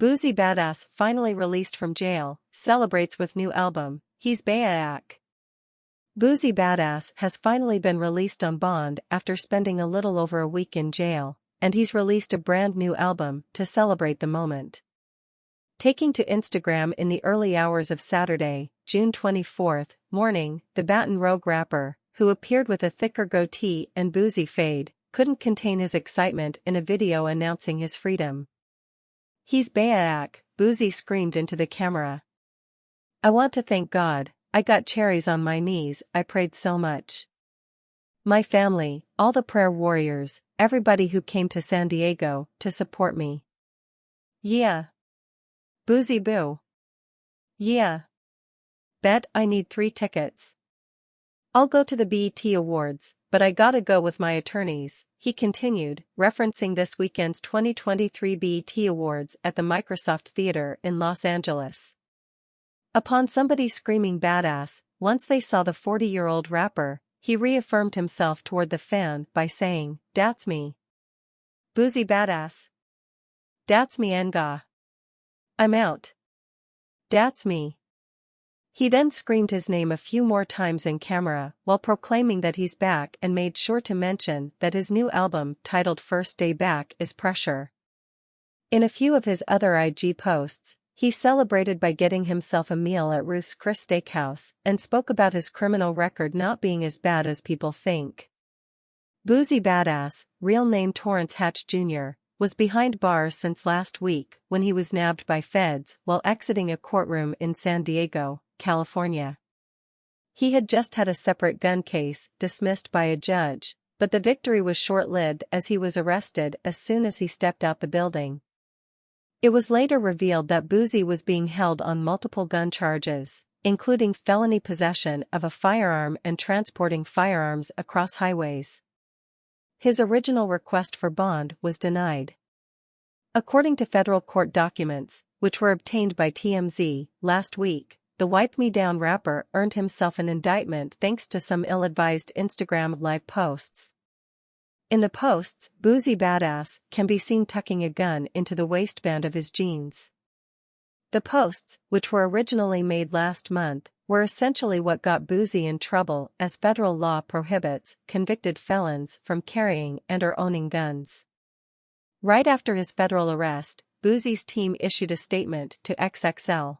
Boosie Badass finally released from jail, celebrates with new album, He's Back. Boosie Badass has finally been released on bond after spending a little over a week in jail, and he's released a brand new album to celebrate the moment. Taking to Instagram in the early hours of Saturday, June 24th, morning, the Baton Rouge rapper, who appeared with a thicker goatee and Boosie fade, couldn't contain his excitement in a video announcing his freedom. He's back, Boosie screamed into the camera. I want to thank God, I got cherries on my knees, I prayed so much. My family, all the prayer warriors, everybody who came to San Diego to support me. Yeah. Boosie boo. Yeah. Bet I need 3 tickets. I'll go to the BET Awards, but I gotta go with my attorneys, he continued, referencing this weekend's 2023 BET Awards at the Microsoft Theater in Los Angeles. Upon somebody screaming badass, once they saw the 40-year-old rapper, he reaffirmed himself toward the fan by saying, "That's me. Boosie Badass. That's me Nga. I'm out. That's me." He then screamed his name a few more times in camera while proclaiming that he's back and made sure to mention that his new album titled First Day Back is pressure. In a few of his other IG posts, he celebrated by getting himself a meal at Ruth's Chris Steakhouse and spoke about his criminal record not being as bad as people think. Boosie Badass, real name Torrance Hatch Jr., was behind bars since last week when he was nabbed by feds while exiting a courtroom in San Diego, California. He had just had a separate gun case dismissed by a judge, but the victory was short-lived as he was arrested as soon as he stepped out the building. It was later revealed that Boosie was being held on multiple gun charges, including felony possession of a firearm and transporting firearms across highways. His original request for bond was denied. According to federal court documents, which were obtained by TMZ, last week, the Wipe Me Down rapper earned himself an indictment thanks to some ill-advised Instagram live posts. In the posts, Boosie Badass can be seen tucking a gun into the waistband of his jeans. The posts, which were originally made last month, were essentially what got Boosie in trouble as federal law prohibits convicted felons from carrying and/or owning guns. Right after his federal arrest, Boosie's team issued a statement to XXL.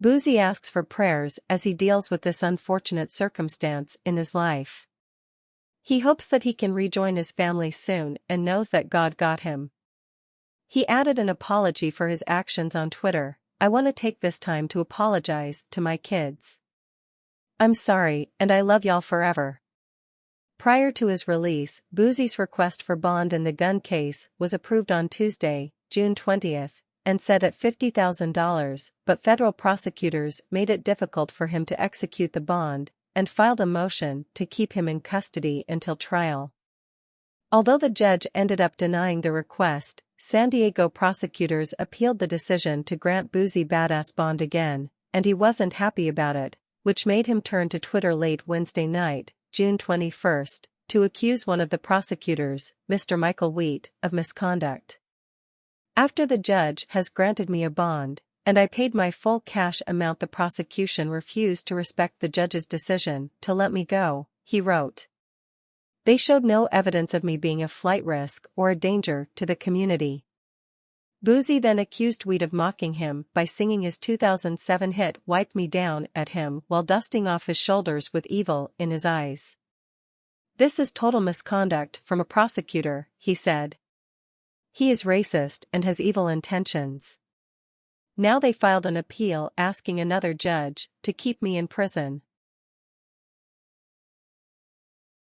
Boosie asks for prayers as he deals with this unfortunate circumstance in his life. He hopes that he can rejoin his family soon and knows that God got him. He added an apology for his actions on Twitter. I want to take this time to apologize to my kids. I'm sorry and I love y'all forever. Prior to his release, Boosie's request for bond in the gun case was approved on Tuesday, June 20th, and set at $50,000, but federal prosecutors made it difficult for him to execute the bond and filed a motion to keep him in custody until trial. Although the judge ended up denying the request, San Diego prosecutors appealed the decision to grant Boosie Badass bond again, and he wasn't happy about it, which made him turn to Twitter late Wednesday night, June 21st, to accuse one of the prosecutors, Mr. Michael Wheat, of misconduct. After the judge has granted me a bond, and I paid my full cash amount, the prosecution refused to respect the judge's decision to let me go, he wrote. They showed no evidence of me being a flight risk or a danger to the community. Boosie then accused Wheat of mocking him by singing his 2007 hit Wipe Me Down at him while dusting off his shoulders with evil in his eyes. This is total misconduct from a prosecutor, he said. He is racist and has evil intentions. Now they filed an appeal asking another judge to keep me in prison.